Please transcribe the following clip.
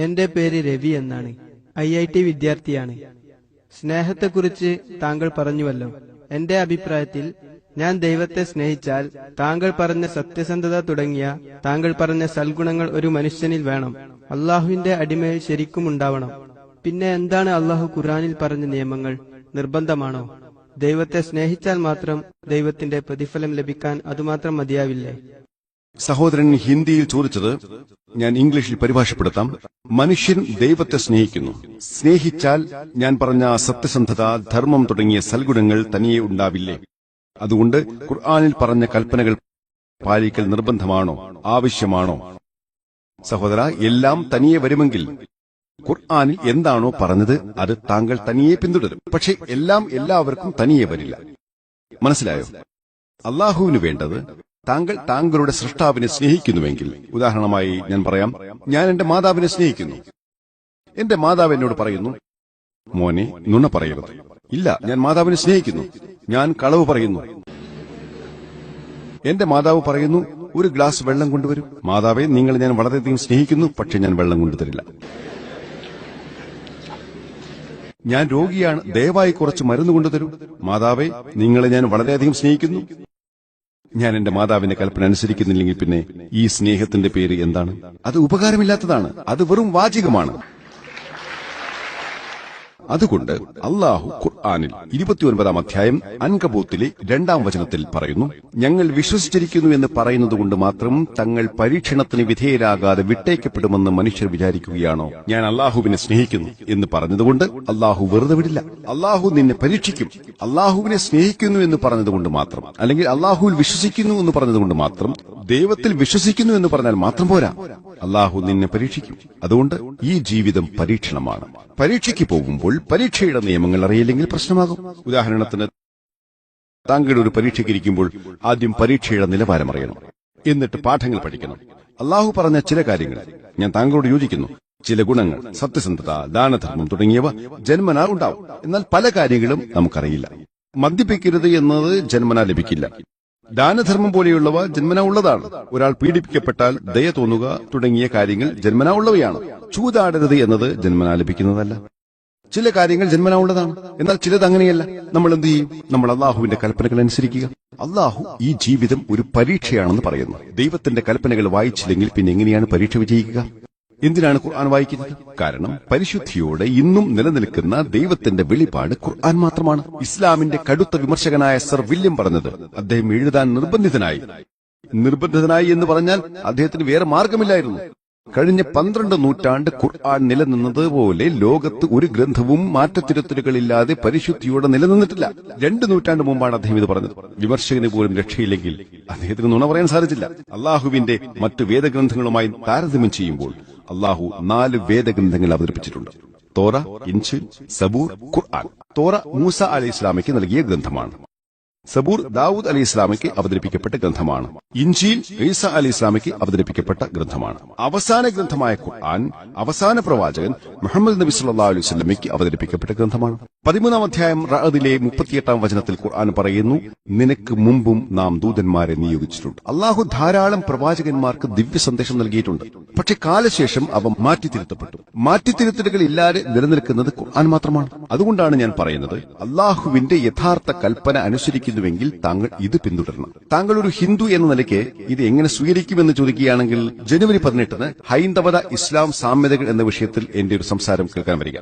എന്റെ പേര് രവി എന്നാണ്. IIT വിദ്യാർത്ഥിയാണ്. സ്നേഹത്തെക്കുറിച്ച് താങ്കൾ പറഞ്ഞുവല്ലോ. എന്റെ അഭിപ്രായത്തിൽ ഞാൻ ദൈവത്തെ സ്നേഹിച്ചാൽ താങ്കൾ പറഞ്ഞ സത്യസന്ധത തുടങ്ങിയ താങ്കൾ പറഞ്ഞ സൽഗുണങ്ങൾ ഒരു മനുഷ്യനിൽ വേണം. അള്ളാഹുവിന്റെ അടിമയിൽ ശരിക്കും ഉണ്ടാവണം. പിന്നെ എന്താണ് അള്ളാഹു ഖുർആനിൽ പറഞ്ഞ നിയമങ്ങൾ? നിർബന്ധമാണോ? ദൈവത്തെ സ്നേഹിച്ചാൽ മാത്രം ദൈവത്തിന്റെ പ്രതിഫലം ലഭിക്കാൻ അതുമാത്രം മതിയാവില്ലേ? സഹോദരൻ ഹിന്ദിയിൽ ചോദിച്ചത് ഞാൻ ഇംഗ്ലീഷിൽ പരിഭാഷപ്പെടുത്താം. മനുഷ്യൻ ദൈവത്തെ സ്നേഹിക്കുന്നു. സ്നേഹിച്ചാൽ ഞാൻ പറഞ്ഞ സത്യസന്ധത, ധർമ്മം തുടങ്ങിയ സൽഗുണങ്ങൾ തനിയെ ഉണ്ടാവില്ലേ? അതുകൊണ്ട് ഖുർആനിൽ പറഞ്ഞ കൽപ്പനകൾ പാലിക്കൽ നിർബന്ധമാണോ, ആവശ്യമാണോ? സഹോദര, എല്ലാം തനിയെ വരുമെങ്കിൽ ഖുർആനിൽ എന്താണോ പറഞ്ഞത് അത് താങ്കൾ തനിയെ പിന്തുടരും. പക്ഷെ എല്ലാം എല്ലാവർക്കും തനിയെ വരില്ല. മനസ്സിലായോ? അള്ളാഹുവിന് വേണ്ടത് താങ്കൾ താങ്കളുടെ സൃഷ്ടാവിനെ സ്നേഹിക്കുന്നുവെങ്കിൽ, ഉദാഹരണമായി ഞാൻ പറയാം, ഞാൻ എന്റെ മാതാവിനെ സ്നേഹിക്കുന്നു. എന്റെ മാതാവ് എന്നോട് പറയുന്നു, മോനെ നുണ പറയരുത്. ഇല്ല, ഞാൻ മാതാവിനെ സ്നേഹിക്കുന്നു, ഞാൻ കളവ് പറയുന്നു. എന്റെ മാതാവ് പറയുന്നു, ഒരു ഗ്ലാസ് വെള്ളം കൊണ്ടുവരും. മാതാവെ, നിങ്ങളെ ഞാൻ വളരെയധികം സ്നേഹിക്കുന്നു, പക്ഷെ ഞാൻ വെള്ളം കൊണ്ടുതരില്ല. ഞാൻ രോഗിയാണ്, ദയവായി കുറച്ച് മരുന്ന് കൊണ്ടുതരൂ. മാതാവെ, നിങ്ങളെ ഞാൻ വളരെയധികം സ്നേഹിക്കുന്നു. ഞാൻ എന്റെ മാതാവിന്റെ കൽപ്പന അനുസരിക്കുന്നില്ലെങ്കിൽ പിന്നെ ഈ സ്നേഹത്തിന്റെ പേര് എന്താണ്? അത് ഉപകാരമില്ലാത്തതാണ്. അത് വെറും വാചികമാണ്. അതുകൊണ്ട് അള്ളാഹു ഖുർആനിൽ 29-ാം അധ്യായം അൻകബൂത്തിലെ 2-ാം വചനത്തിൽ പറയുന്നു, ഞങ്ങൾ വിശ്വസിച്ചിരിക്കുന്നു എന്ന് പറയുന്നതുകൊണ്ട് മാത്രം തങ്ങൾ പരീക്ഷണത്തിന് വിധേയരാകാതെ വിട്ടേക്കപ്പെടുമെന്ന് മനുഷ്യർ വിചാരിക്കുകയാണോ? ഞാൻ അള്ളാഹുവിനെ സ്നേഹിക്കുന്നു എന്ന് പറഞ്ഞതുകൊണ്ട് അള്ളാഹു വെറുതെ വിടില്ല. അള്ളാഹു നിന്നെ പരീക്ഷിക്കും. അള്ളാഹുവിനെ സ്നേഹിക്കുന്നു എന്ന് പറഞ്ഞതുകൊണ്ട് മാത്രം, അല്ലെങ്കിൽ അള്ളാഹുവിൽ വിശ്വസിക്കുന്നു എന്ന് പറഞ്ഞതുകൊണ്ട് മാത്രം, ദൈവത്തിൽ വിശ്വസിക്കുന്നു എന്ന് പറഞ്ഞാൽ മാത്രം പോരാ, അള്ളാഹു നിന്നെ പരീക്ഷിക്കും. അതുകൊണ്ട് ഈ ജീവിതം പരീക്ഷണമാണ്. പരീക്ഷയ്ക്ക് പോകുമ്പോൾ പരീക്ഷയുടെ നിയമങ്ങൾ അറിയില്ലെങ്കിൽ പ്രശ്നമാകും. ഉദാഹരണത്തിന്, താങ്കൾ ഒരു പരീക്ഷയ്ക്ക് ഇരിക്കുമ്പോൾ ആദ്യം പരീക്ഷയുടെ നിലവാരം അറിയണം, എന്നിട്ട് പാഠങ്ങൾ പഠിക്കണം. അള്ളാഹു പറഞ്ഞ ചില കാര്യങ്ങൾ ഞാൻ താങ്കളോട് യോജിക്കുന്നു. ചില ഗുണങ്ങൾ, സത്യസന്ധത, ദാനധർമ്മം തുടങ്ങിയവ ജന്മനാ ഉണ്ടാവും. എന്നാൽ പല കാര്യങ്ങളും നമുക്കറിയില്ല. മദ്യപിക്കരുത് എന്നത് ജന്മനാ ലഭിക്കില്ല. ദാനധർമ്മം പോലെയുള്ളവ ജന്മനാ ഉള്ളതാണ്. ഒരാൾ പീഡിപ്പിക്കപ്പെട്ടാൽ ദയ തോന്നുക തുടങ്ങിയ കാര്യങ്ങൾ ജന്മനാ ഉള്ളവയാണ്. ചൂതാടരുത് എന്നത് ജന്മനാ ലഭിക്കുന്നതല്ല. ചില കാര്യങ്ങൾ ജന്മനാ ഉള്ളതാണ്, എന്നാൽ ചിലത് അങ്ങനെയല്ല. നമ്മൾ എന്ത് ചെയ്യും? നമ്മൾ അള്ളാഹുവിന്റെ കൽപ്പനകൾ അനുസരിക്കുക. അള്ളാഹു ഈ ജീവിതം ഒരു പരീക്ഷയാണെന്ന് പറയുന്നു. ദൈവത്തിന്റെ കൽപ്പനകൾ വായിച്ചില്ലെങ്കിൽ പിന്നെ എങ്ങനെയാണ് പരീക്ഷ വിജയിക്കുക? എന്തിനാണ് ഖുർആൻ വായിക്കുന്നത്? കാരണം പരിശുദ്ധിയോടെ ഇന്നും നിലനിൽക്കുന്ന ദൈവത്തിന്റെ വെളിപാട് ഖുർആൻ മാത്രമാണ്. ഇസ്ലാമിന്റെ കടുത്ത വിമർശകനായ സർ വില്യം പറഞ്ഞത്, അദ്ദേഹം എഴുതാൻ നിർബന്ധിതനായി എന്ന് പറഞ്ഞാൽ അദ്ദേഹത്തിന് വേറെ മാർഗമില്ലായിരുന്നു. കഴിഞ്ഞ 12 നൂറ്റാണ്ട് ഖുർആൻ നിലനിന്നതുപോലെ ലോകത്ത് ഒരു ഗ്രന്ഥവും മാറ്റത്തിരുത്തലുകളില്ലാതെ പരിശുദ്ധിയോടെ നിലനിന്നിട്ടില്ല. 2 നൂറ്റാണ്ട് മുമ്പാണ് അദ്ദേഹം ഇത് പറഞ്ഞത്. വിമർശകന് പോലും രക്ഷയില്ലെങ്കിൽ അദ്ദേഹത്തിന് നുണ പറയാൻ സാധിച്ചില്ല. അള്ളാഹുവിന്റെ മറ്റു വേദഗ്രന്ഥങ്ങളുമായി താരതമ്യം ചെയ്യുമ്പോൾ അള്ളാഹു 4 വേദഗ്രന്ഥങ്ങൾ അവതരിപ്പിച്ചിട്ടുണ്ട്: തോറ, ഇൻജിൽ, സബൂർ, ഖുർആൻ. തോറ മൂസ അലൈഹി ഇസ്ലാമിക്ക് നൽകിയ ഗ്രന്ഥമാണ്. സബൂർ ദാവൂദ് അലി ഇസ്ലാമിക്ക് അവതരിപ്പിക്കപ്പെട്ട ഗ്രന്ഥമാണ്. ഇൻജീൽ ഈസ അലി ഇസ്ലാമിക്ക് അവതരിപ്പിക്കപ്പെട്ട ഗ്രന്ഥമാണ്. അവസാന ഗ്രന്ഥമായ ഖുർആൻ അവസാന പ്രവാചകൻ മുഹമ്മദ് നബി സല്ലല്ലാഹു അലൈഹി വസല്ലമയ്ക്ക് അവതരിപ്പിക്കപ്പെട്ട ഗ്രന്ഥമാണ്. 13-ാം അധ്യായം റഅദിലെ 38-ാം വചനത്തിൽ ഖുർആൻ പറയുന്നു, നിനക്ക് മുമ്പും നാം ദൂതന്മാരെ നിയോഗിച്ചിട്ടുണ്ട്. അള്ളാഹു ധാരാളം പ്രവാചകന്മാർക്ക് ദിവ്യ സന്ദേശം നൽകിയിട്ടുണ്ട്. പക്ഷെ കാലശേഷം അവ മാറ്റിത്തിരുത്തപ്പെട്ടു. മാറ്റിത്തിരുത്തലുകൾ ഇല്ലാതെ നിലനിൽക്കുന്നത് ഖുർആൻ മാത്രമാണ്. അതുകൊണ്ടാണ് ഞാൻ പറയുന്നത്, അള്ളാഹുവിന്റെ യഥാർത്ഥ കൽപ്പന അനുസരിക്കുന്നുവെങ്കിൽ താങ്കൾ ഇത് പിന്തുടരണം. താങ്കൾ ഒരു ഹിന്ദു എന്ന നിലയ്ക്ക് ഇത് എങ്ങനെ സ്വീകരിക്കുമെന്ന് ചോദിക്കുകയാണെങ്കിൽ, ജനുവരി 18-ന് ഹൈന്ദവത, ഇസ്ലാം, സാമ്യതകൾ എന്ന വിഷയത്തിൽ എന്റെ ഒരു സംസാരം കേൾക്കാൻ വരിക.